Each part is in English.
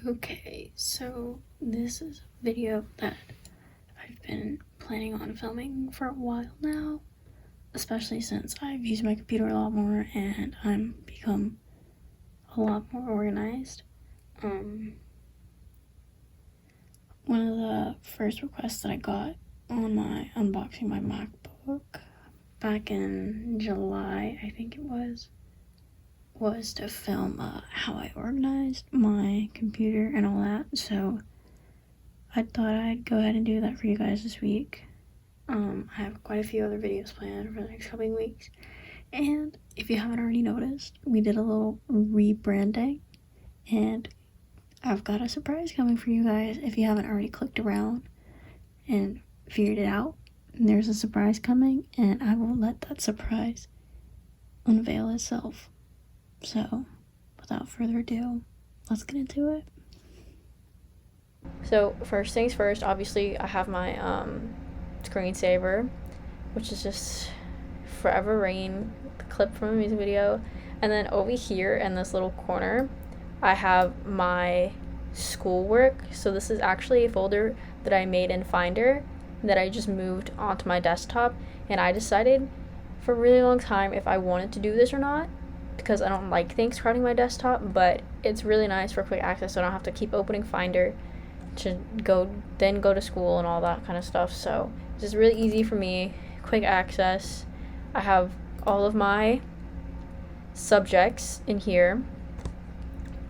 Okay, so this is a video that I've been planning on filming for a while now, especially since I've used my computer a lot more and I'm become a lot more organized. One of the first requests that I got on my unboxing my MacBook back in July, I think it was to film how I organized my computer and all that. So I thought I'd go ahead and do that for you guys this week. I have quite a few other videos planned for the next couple weeks. And if you haven't already noticed, we did a little rebranding. And I've got a surprise coming for you guys if you haven't already clicked around and figured it out. There's a surprise coming, and I will let that surprise unveil itself. So, without further ado, let's get into it. So first things first, obviously I have my screensaver, which is just Forever Rain, the clip from a music video. And then over here in this little corner, I have my schoolwork. So this is actually a folder that I made in Finder that I just moved onto my desktop, and I decided for a really long time if I wanted to do this or not, because I don't like things crowding my desktop, but it's really nice for quick access, so I don't have to keep opening Finder to go to school and all that kind of stuff. So it's just really easy for me, quick access. I have all of my subjects in here.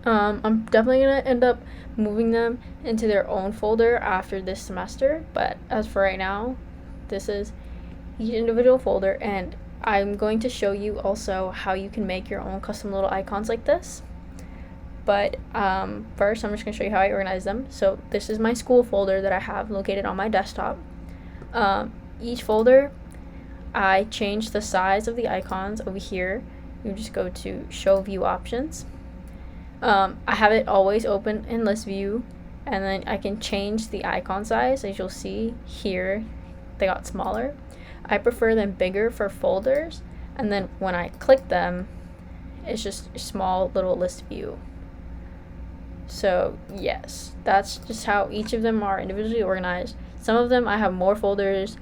I'm definitely gonna end up moving them into their own folder after this semester, but as for right now, this is each individual folder, and I'm going to show you also how you can make your own custom little icons like this. But first, I'm just going to show you how I organize them. So this is my school folder that I have located on my desktop. Each folder, I change the size of the icons over here. You just go to show view options. I have it always open in list view, and then I can change the icon size. As you'll see here, they got smaller. I prefer them bigger for folders, and then when I click them, it's just a small little list view. So yes, that's just how each of them are individually organized. Some of them I have more folders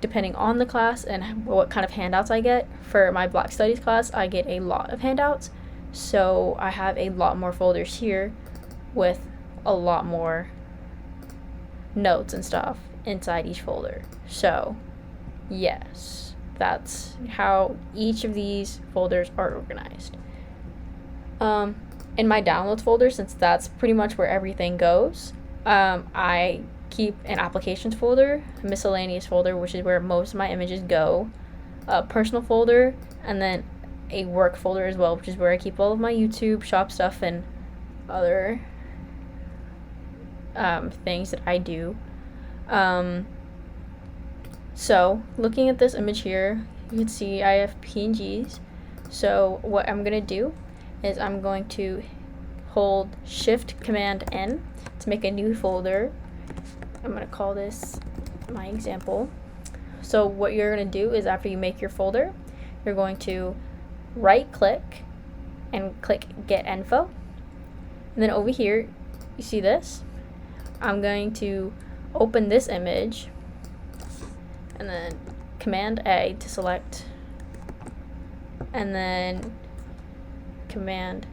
depending on the class and what kind of handouts I get. For my Black Studies class, I get a lot of handouts, so I have a lot more folders here with a lot more notes and stuff inside each folder. So yes, that's how each of these folders are organized. In my downloads folder, since that's pretty much where everything goes, I keep an applications folder, a miscellaneous folder, which is where most of my images go, a personal folder, and then a work folder as well, which is where I keep all of my YouTube shop stuff and other things that I do. So looking at this image here, you can see I have PNGs. So what I'm gonna do is I'm going to hold Shift Command N to make a new folder. I'm going to call this my example. So what you're going to do is after you make your folder, you're going to right click and click Get Info. And then over here, you see this? I'm going to open this image and then Command A to select, and then Command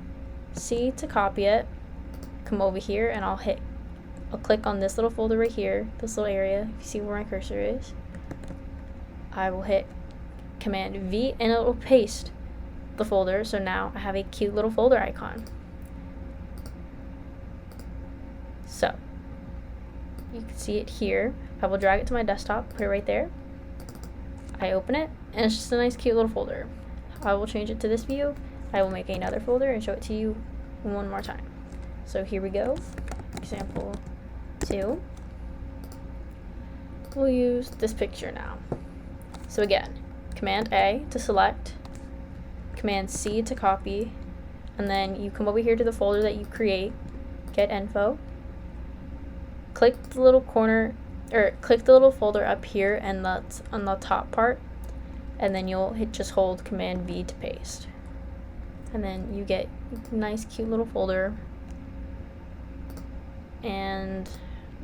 C to copy it, come over here, and I'll click on this little folder right here, this little area. If you see where my cursor is, I will hit Command V and it will paste the folder. So now I have a cute little folder icon. So you can see it here. I will drag it to my desktop, put it right there. I open it, and it's just a nice cute little folder. I will change it to this view. I will make another folder and show it to you one more time. So here we go. Example 2. We'll use this picture now. So again, Command A to select, Command C to copy, and then you come over here to the folder that you create, Get Info. Click the little corner, or click the little folder up here, and that's on the top part, and then you'll just hold Command V to paste. And then you get a nice cute little folder and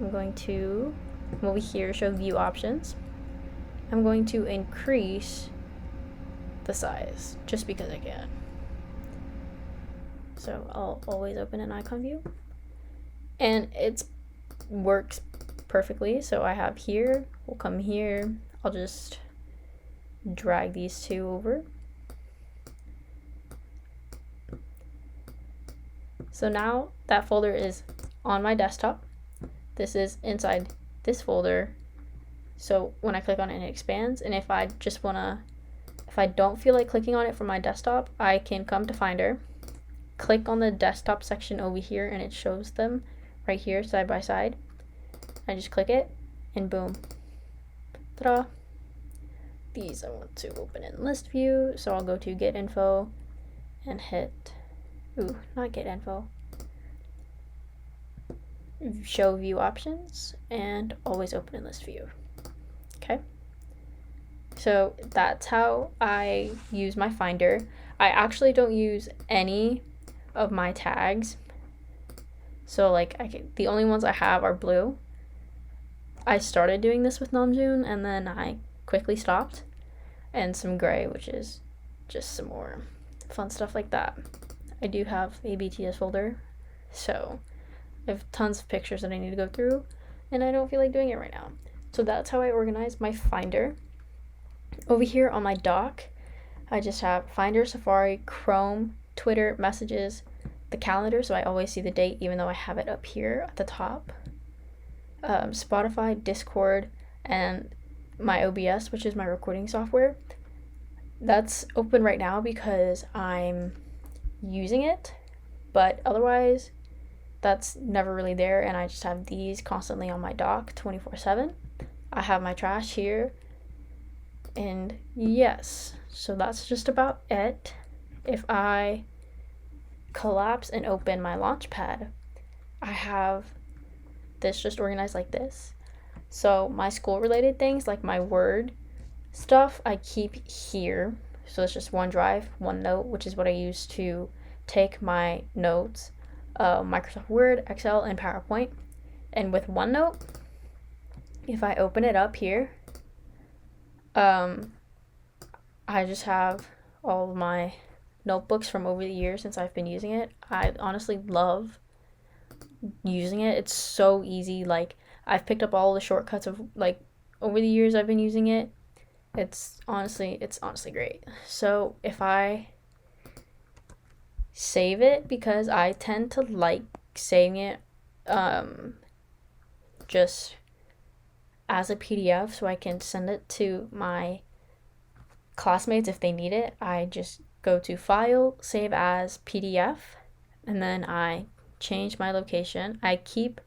I'm going to over here show view options. I'm going to increase the size just because I can. So I'll always open an icon view, and it works perfectly. So I have here, we'll come here, I'll just drag these two over. So now that folder is on my desktop. This is inside this folder. So when I click on it, it expands. And if I don't feel like clicking on it from my desktop, I can come to Finder, click on the desktop section over here, and it shows them right here side by side. I just click it, and boom. Ta-da! These I want to open in list view, so I'll go to get info and hit, not get info, show view options, and always open in list view. Okay, so that's how I use my Finder. I actually don't use any of my tags, so like the only ones I have are blue. I started doing this with Namjoon and then I quickly stopped, and some gray, which is just some more fun stuff like that. I do have a BTS folder, so I have tons of pictures that I need to go through, and I don't feel like doing it right now. So that's how I organize my Finder. Over here on my dock, I just have Finder, Safari, Chrome, Twitter, Messages, the calendar, so I always see the date even though I have it up here at the top, Spotify, Discord, and my OBS, which is my recording software. That's open right now because I'm using it, but otherwise that's never really there, and I just have these constantly on my dock 24/7. I have my trash here, and yes, so that's just about it. If I collapse and open my Launchpad, I have this just organized like this. So my school related things, like my Word stuff, I keep here. So it's just OneDrive, OneNote, which is what I use to take my notes, Microsoft Word, Excel, and PowerPoint. And with OneNote, if I open it up here, I just have all of my notebooks from over the years since I've been using it. I honestly love using it. It's so easy. Like, I've picked up all the shortcuts of like over the years I've been using it. It's honestly great. So if I save it, because I tend to like saving it just as a PDF so I can send it to my classmates if they need it, I just go to File, Save as PDF, and then I change my location. I keep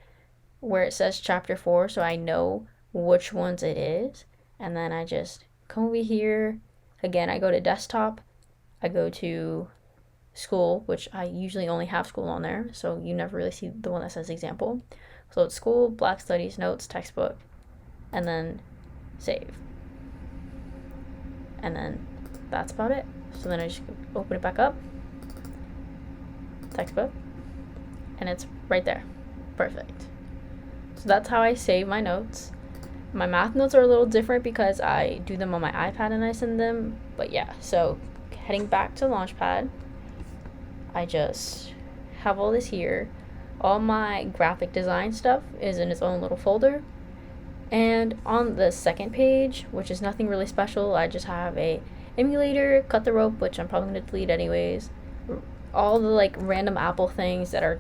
where it says Chapter 4 so I know which ones it is, and then I just come over here. Again, I go to Desktop, I go to School, which I usually only have School on there, so you never really see the one that says Example. So it's School, Black Studies, Notes, Textbook, and then Save. And then that's about it. So then I just open it back up, Textbook, and it's right there. Perfect. So that's how I save my notes. My math notes are a little different because I do them on my iPad and I send them. But yeah, so heading back to Launchpad, I just have all this here. All my graphic design stuff is in its own little folder. And on the second page, which is nothing really special, I just have a emulator, cut the rope, which I'm probably going to delete anyways. All the like random Apple things that are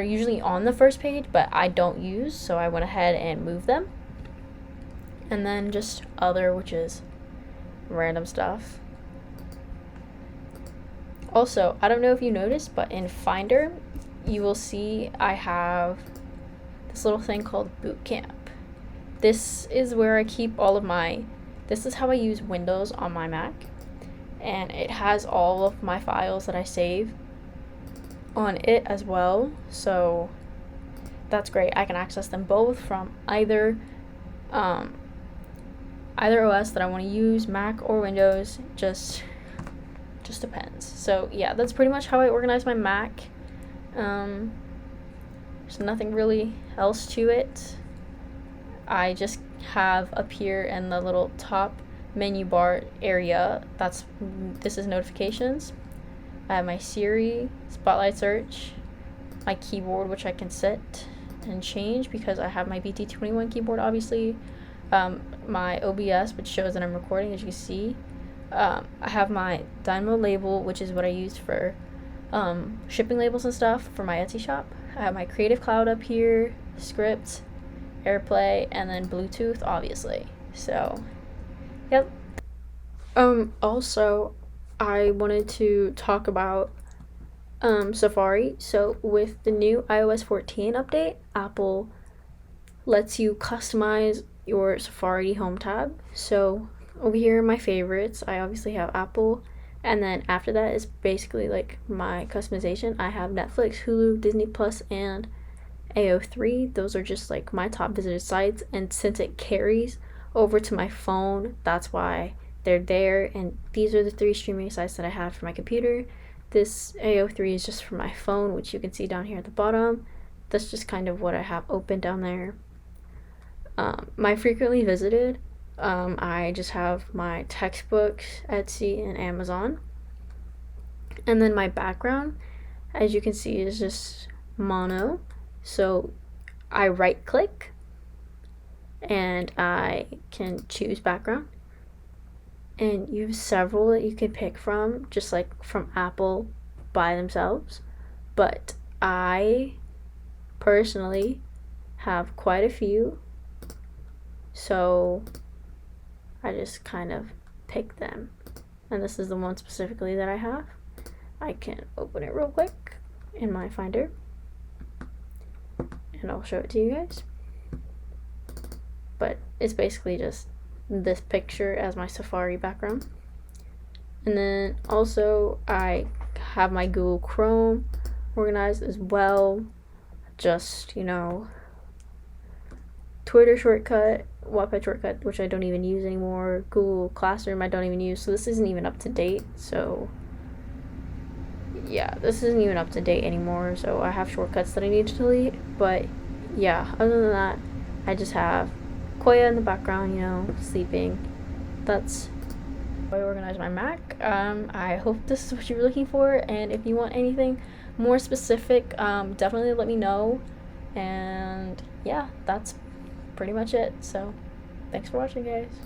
usually on the first page, but I don't use, so I went ahead and moved them. And then just other, which is random stuff. Also, I don't know if you noticed, but in Finder, you will see I have this little thing called Boot Camp. This is where I keep all of this is how I use Windows on my Mac, and it has all of my files that I save on it as well, so that's great. I can access them both from either OS that I want to use, Mac or Windows, just depends. So yeah, that's pretty much how I organize my Mac. There's nothing really else to it. I just have up here in the little top menu bar area, this is notifications. I have my Siri, Spotlight Search, my keyboard, which I can set and change because I have my BT21 keyboard, obviously. My OBS, which shows that I'm recording, as you can see. I have my Dynamo label, which is what I use for shipping labels and stuff for my Etsy shop. I have my Creative Cloud up here, script, AirPlay, and then Bluetooth, obviously. So, yep. Also, I wanted to talk about Safari. So, with the new iOS 14 update, Apple lets you customize your Safari home tab. So, over here are my favorites. I obviously have Apple, and then after that is basically like my customization. I have Netflix, Hulu, Disney Plus, and AO3. Those are just like my top visited sites, and since it carries over to my phone, that's why they're there. And these are the 3 streaming sites that I have for my computer. This AO3 is just for my phone, which you can see down here at the bottom. That's just kind of what I have open down there. My frequently visited, I just have my textbooks, Etsy, and Amazon. And then my background, as you can see, is just mono. So I right click and I can choose background. And you have several that you can pick from, just like from Apple by themselves. But I personally have quite a few. So I just kind of pick them. And this is the one specifically that I have. I can open it real quick in my Finder. And I'll show it to you guys. But it's basically just this picture as my Safari background. And then also I have my Google Chrome organized as well. Just, Twitter shortcut, Wattpad shortcut, which I don't even use anymore, Google Classroom I don't even use, so this isn't even up to date. So yeah, this isn't even up to date anymore, so I have shortcuts that I need to delete. But yeah, other than that, I just have Koya in the background, sleeping. That's how I organize my Mac. I hope this is what you were looking for, and if you want anything more specific, definitely let me know. And yeah, that's pretty much it. So thanks for watching, guys.